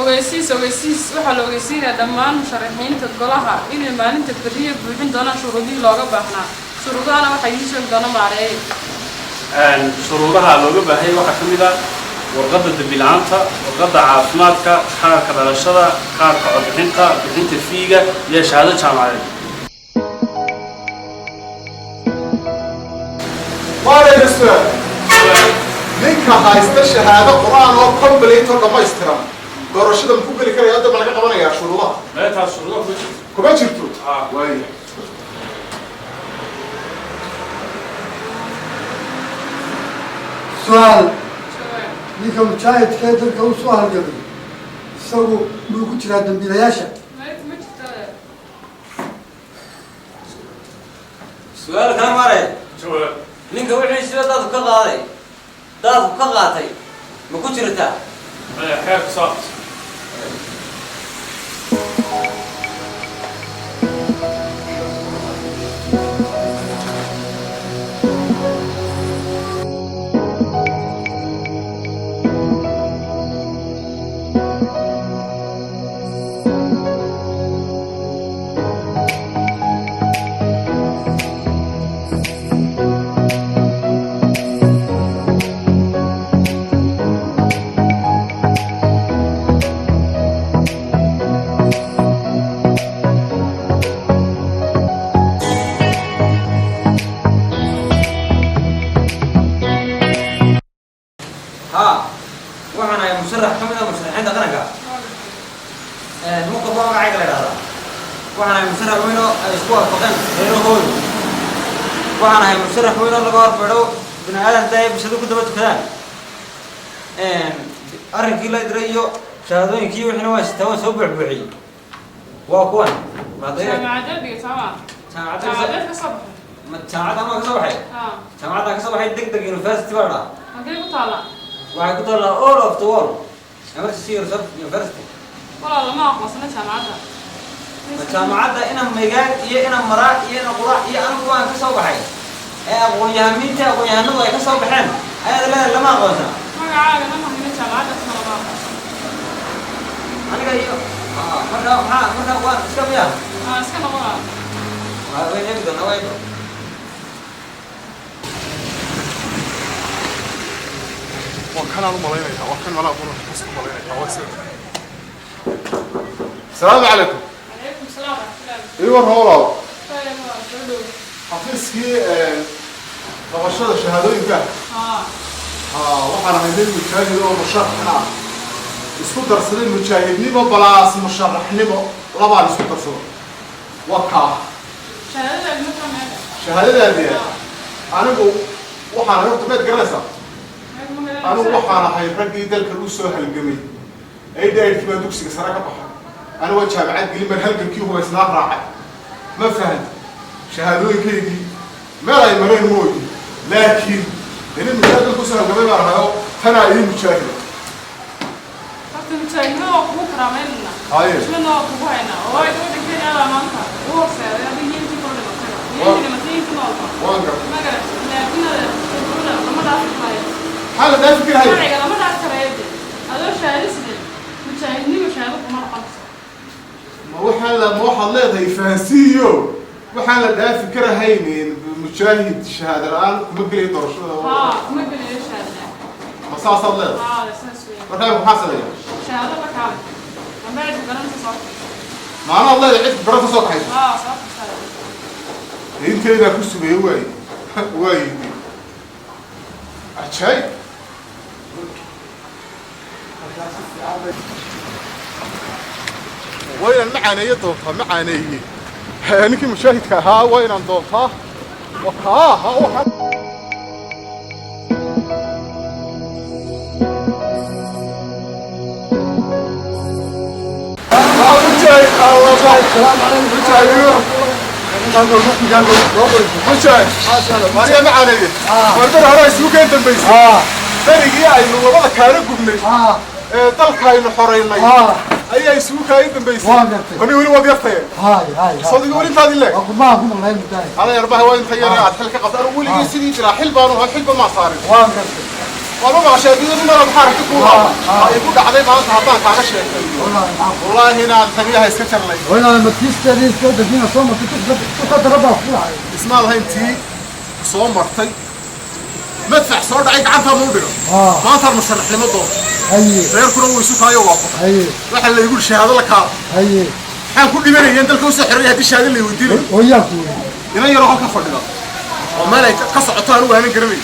ogeysiis waxa la ogeysiinaa dhammaan musharaxiinta golaha inay maalinta bariye buuxin doonaan shuruudihii looga baahnaa shuruudahana waxay ii sheegi doona maareeyay shuruudaha looga baahay waxaa ka mid ah warqadda dambilaanta warqadda caafimaadka kaarka dhalashada kaarka codbixinta bixinta fiiga iyo shahaado jaamacadeed ninka haysta shahaado quraan oo complete oo dhamaystiran doorashada muxuu geli karaa hadda ma laga qabanayaa shuruudaha meetaas shuruudaha kuma jirto waay su'aal ninka mujaahidka dalka u soo halgamay isagu muu ku jiraa dambiilayaasha su'aal kan maray ninka wixii sida dadku ka qaatay ma ku jirtaa xeer soo waxaan musharax weyn oo laga horfadho bini'aadamka ay bulshada ku daba tukadaan arrinkii la diray iyo shahaadooyinkii wixina waa soo buuxbuuxiyey waa kuwan jaamacadda ka soo baxay degdeg university baa dhaa waxay ku taallaa all of the world emergency university jaamacadda ina meegaan iyo ina maraa iyo ina quraac iyo anigu waan ka soo baxay aqoon-yahanadu ay ka soo baxeen ayaad leedahay lama aqoonsan aniga iyo marka waan iska miya wayn eegi doonaa waa eego وكان ملايين وكان ملا أقول بس ملايين واسع. السلام عليكم. عليكم السلام. إيوه هلا. حفيزكي رشاد الشهادوين كه. وحنا هندين مشاهد ومشرحنا. اسكو درسين مشاهد نبى بلاس مشرح نبى طبعا اسكو درسين. وكا. شهادة المكان. شهادة هذه. أنا بقول وحنا رحت بيت جرسة. أنا وحنا حيرجع يدل كروسه هالجميع. أيدا يرتبط دوكسي كسرقة بحر. أنا وجه بعد قليل من هالجميع هو يصنع راعي. ما فهمت. شهادوي كيدي. ما لا يمرين موجي. لكن هنا مشاهد كروسه هالجميع راعي. أنا إيه مشاهد. مشاهد ما هو كرامنا. هاي. شو ما هو كوهنا. هو يدور كذي على مانكا. هو سعر. هذا يجي كل ما. يجي لما تيجي تناظر. ما قلت. لكن هذا ما دافع معي. هذا ده فكرة هاي. أنا ما دافع رايدي. هذا شهادة سنة. مشاهدني مشاهد وما خمسة. ما هو حلا ده يفهسيه. وحلا ده فكرة هاي من مشاهد الشهادة الآن مقبل يدور شو ده. مقبل الشهادة. مساس الله. لسه وده محاسب يعني. شهادة بكام. أنا بعد برنامج صار. معنا الله يعيد برا صوت حي. صح. يمكن إذا كنت بيوعي واي. أشيء. وين المعنى يطوفها معنى يعني كي مشاهد كها وين نضوفها وكها هو السلام عليكم. مشاهد ماريا معنا وردنا هراي سوق انت بيس فريقي اي لو كانوا قبني طلق هاي الحورين لي اي سوق هاي انت بيس وني وقفتي هاي صدق ولي هذه لك ما هم الله يمداي انا يربح وين خيار حلك قطر ولي سيدي ترى حلبان وحلبه ما صار والله ما شاهدين ما بحارك كوها يقول عليه ما أنت هطاك على شيء والله هنا الثانية هي سكتر لي وهنا لما تيجي كده فينا صومة تضربها فيها اسمها هاي انتي صوم مرتي مدفع صور عيد عنها موضوع ما أنت المسرح لما ضل غير كل هو يسوق هاي وقف واحد اللي يقول شهادة لك ها حين كل من يندل كوسة حرية هذه الشهادة اللي يوديني وياك هنا يروح كفر ده وما لا كسعتان وهنا قرمي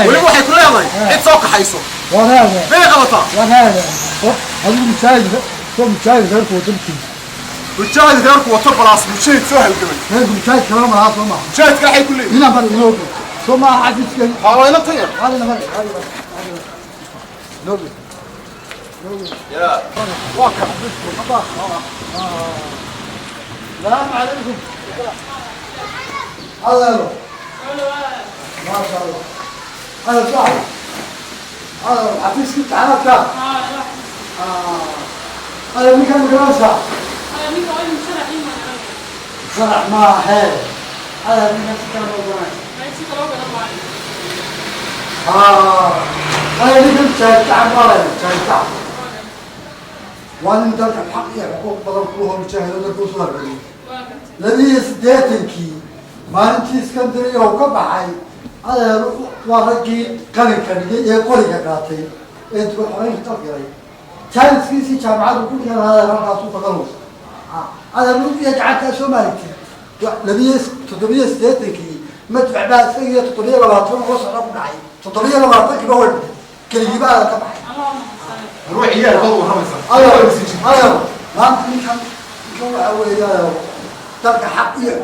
ولي واحد كل هذا عيد سوق حيسو وهذا بين غلطة وهذا هذا مشاهد غير قوتك مشاهد غير قوتك خلاص مشاهد سهل كمان مشاهد كلام هذا ما مشاهد كل حي كله هنا بقى ثم عادي كده هذا طيب هذا ما نوبي يا واقع السلام عليكم هذا ما شاء الله هذا صاحب هذا حفيز كنت عنا كان هذا مين كان مدرسة هذا مين كان مشرح شرح ما حيل هذا مين كان مدرسة هذا مين كان شايف تعبان شايف تعب وأنا مدرك الحقيقة حقوق بدل كلهم مشاهدون الكسر الذي يستدعينكي ما أنتي اسكندرية وكبحي هذا ورقي كان يقول لك قاتي أنت بحرين تقرأي كان سكيسي جامعات وكل كان هذا رقص وتقلص هذا من يجعل تأسو مالكي الذي يستدعينكي مدفع بقى سيئة تطبيع لباطن وصع رب نعي تطبيع لباطن كبول كلي بقى كبحي روح عيال فضوا رمسا أيوه ما أنت كم أول يا ترك حقيقة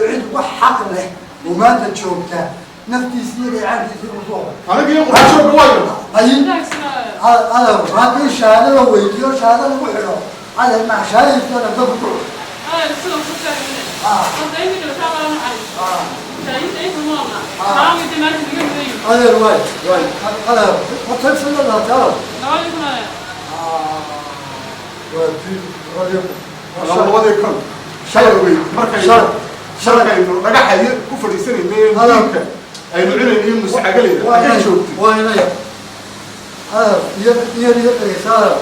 عند حق له وما أنت تشوفته نفتي سيري عندي في الموضوع أنا بيجي أقول شو بوايد أي هذا ما في شهادة ويديو شهادة وحلو هذا مع شهادة أنا ضبطه السلام شكرا أنت اللي تعمل أنا عايز تعيش ماما عامل دماغي بيجي هذا رواية هذا ما تفصل ولا تعرف لا يكون والله وضع كم شاروي مركي رجع حي كفر يسني مين هذاك أي نوعين اللي مسعقلين أكيد شوفتي وين هذا يريد يسار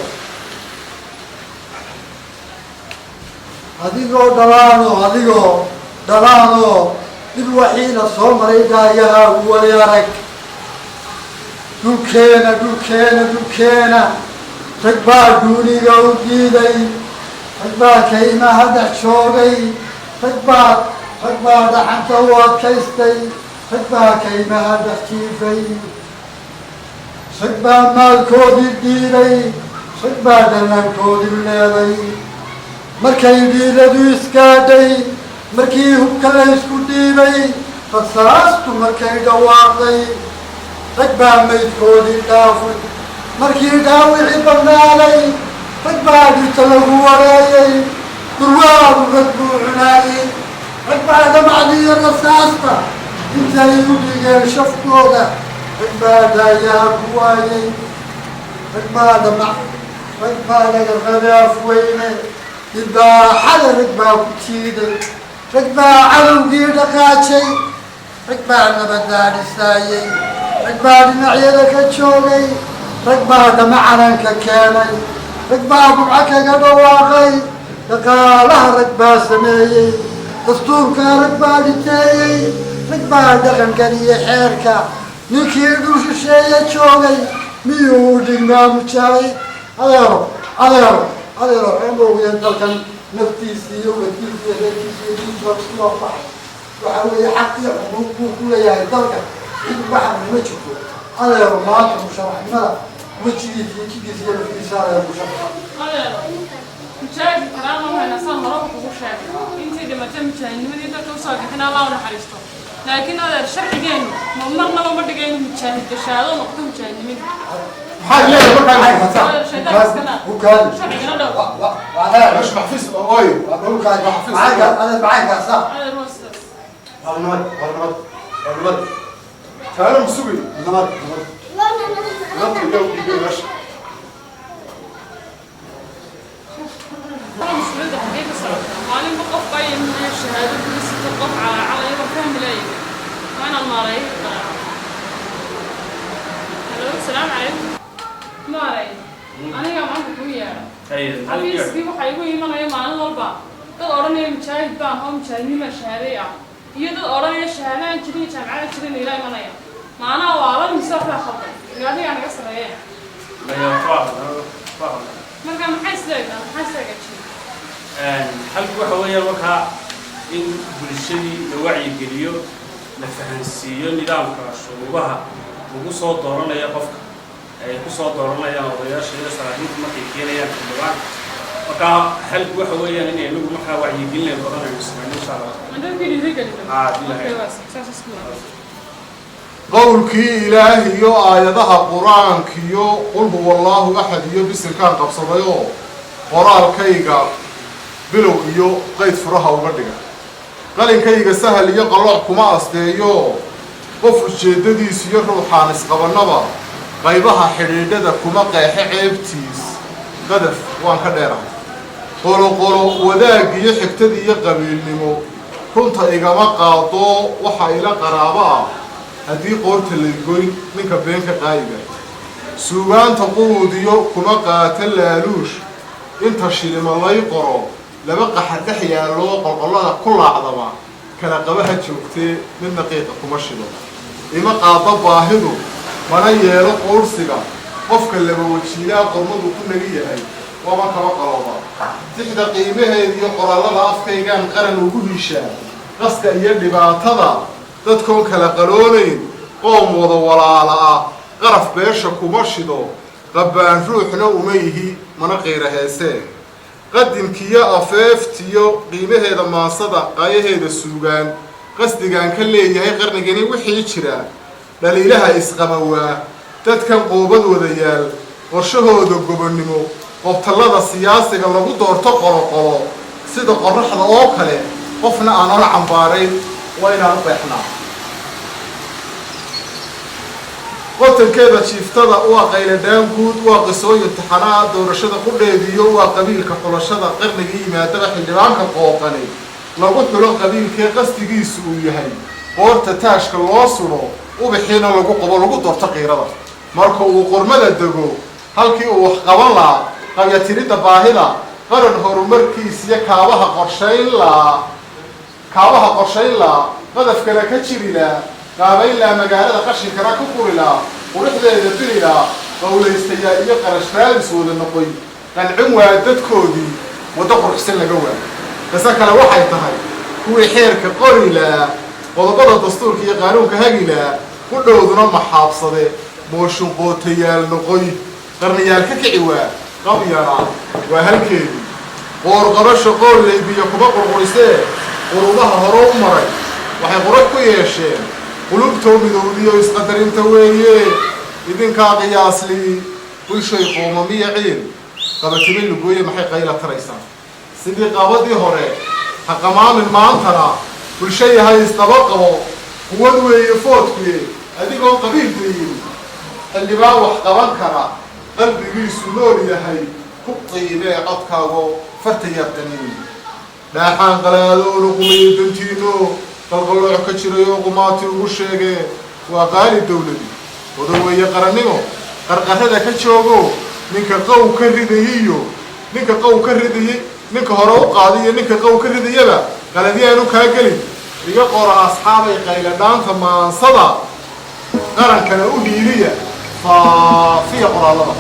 هذيكو دلانو الوحيد الصوم ريدا يا هو يارك دوكينا تكبر دوني جودي لي تكبر كيما هذا شوقي تكبر دحين توات كيستي تكبر كيما هذا كيفي تكبر مال كودي ديري تكبر دلنا كودي لي مركي دير دوسكادي مركي هبكلا يسكودي لي فصاصت مركي دواقي تكبر ميت كودي دافن مركي داوي عبرنا لي تكبر يتلقوا علي درواب وقدموا عناي تكبر دمعني الرصاصة انت يودي شفكودا تكبر دايا بواي تكبر دمع تكبر الغلاف ويني يبقى حدا تكبر كتيدي تكبر علو دقاتي تكبر نبدان السايي تكبر معيلك تشوقي تكبر دمعنا ككامي تكبر ببعك قدواقي تقالها ركبا سميي دستورك ركبا لتايي تكبر دقن قريه حيركا نكي دوش الشيء تشوقي ميودي ما متشاي هذا عمو ينتلقن نفتيسي وكيسي وصلوح وحاول حقي حقوق كل يا الدرجة واحد ما تشوفه هذا يا رمات مشرح ملا وتجي في سارة مشرح مشاهد الكرام وهنا صار مرافق ومشاهد انت لما تم مشاهد من يدك توصل احنا الله ونحرسته لكن هذا الشرح جاي مرنا ما بدي جاي مشاهد الشهاده ونقطه مشاهد من حاجة لا هذا وكان وأنا مش محفوظ قوي وكان معاك أنا معاك صح هذا هو السبب والنمط تعالوا مسوي نمط اليوم يجي ماشي أنا مسؤولية حقيقة صعبة أنا بقف قيم من الشهادة بس تقف على يوم فهم لاي وأنا المريض. Hello. السلام عليكم ما رأيك أنا يوم عندك وياه حبيبي waxay igu imanayaan maalin walba dad oranaya mujaahid baan oo mujaahidnimo shahaadaya iyo dad oranaya shahaadaan jirin jaamacada jirin ila imanaya maana waa la misaafra khaldan gaadiga anaga sareeyay ma yaqaan marka maxay sareeyay halku waxa weeyaan marka in bulshadii la wacyi geliyo la fahansiiyo nidaamka shuruudaha ugu soo dooranaya qofka ay ku soo dooranayaan odayaasha iyo saraakiinta markay keenayaan xildhibaan marka halku waxa weeyaan in aynu markaa wacyi gelin badanayno insha Allah qowlkii ilaahi iyo aayadaha quraanka iyo qul huwallahu ahad iyo bisinkaan qabsadayo qoraalkayga bilow iyo qayd furaha uga dhiga qalinkayga sahal iyo qalooc kuma asteeyo qof ujeedadiisa iyo ruuxaan isqabanaba qaybaha xidhiidhada kuma qeexe ceebtiis qadaf waan ka dheerahay qolo wadaag iyo xigtad iyo qabiilnimo runta igama qaado waxa ila qaraabo ah haddii qoorta la goyn ninka beenka qaayiga suugaanta quudiyo kuma qaata laaluush inta shilima lay qoro laba qaxar dhex yaallo qolqollada ku laacdama kala qabaha joogtee mid daqiiqa kuma shido ima qaado baahidu mana yeelo qoorsiga qofka laba wajiilaa qormadu ku naga yahay waaba kaba qalooba tixda qiimaheed iyo qorallada afkaygaan qaran ugu hishaa qaska iyo dhibaatada dadkoon kala qaloonayn qoom wada walaala ah qaraf beesha kuma shido qabbaan ruuxna uma yihi mana qiira heesee qadinkiyo afeeftiyo qiimaheeda maansada qaayaheeda suugaan qasdigaan ka leeyahay qarnigani wixii jira dhaliilaha isqabawaa dadkan qoobad wada yaal qorshahooda gobonnimo qobtallada siyaasiga lagu doorto qoloqolo sida qorraxda oo kale qofna aanala cambaarayn waa inaan u qeexnaa qotankeeda jiiftada waa qayladhaan guud waa qisooyin taxanaa doorashada qudheediyo waa qabiilka xulashada qarnigii yimaadaba xildhibaanka qooqani lagu xulo qabiilkee qasdigiisu uu yahay qoorta taashka loo suno ubixiina lagu qabo lagu doorto qiirada marka uu qormada dego halkii uu wax qaban lahaa qabyatiridda baahida qaran horumarkiisiyo kaabaha qorshayn lahaa qadafkana ka jiri lahaa qaabayn lahaa magaalada qashinkana ku quri lahaa quruxdeeda biri lahaa qowlaystayaa iyo qarash raadis wada noqoy qancin waa dadkoodii waddo quruxsan laga waa qise kale waxay tahay kuwii xeerka qori lahaa qodobada dastuurka iyo qaanuunka hagi lahaa ku dhowduna maxaabsade mooshin qootayaal noqoy qarniyaal ka kici waa qabyana waa halkeedii qoorqabasha qoollaybiyo kuma qurqurisee qurubaha hore u maray waxay qurux ku yeesheen qulubtoo midowdiyo isqadarinta weeye idinkaa qiyaasli bulshay qoomamiya ciil qabatimi lugooye maxay qayla taraysaa sidii qabadii hore ha qamaamin maantana bulsho yahay isdaba qabo quwad weeye foodkuye adigoo qabiil dayin xildhibaan wax qaban kara qalbigiisu nool yahay ku qiimee codkaago farta yaabtaniin dhaaxaan qalaadoonu qumayo dantiino qalqallooc ka jirayoo qumaati ugu sheegee waa qaali dawladi odan weeye qarannimo qarqarrada ka joogo ninka qow ka ridayiyo ninka qow ka ridayay ninka hore u qaadiyo ninka qow ka ridayaba qaladyaanu kaa gelin iga qora asxaabay qayladhaanta maansada qarankana u hiiliya faafiya qoraallada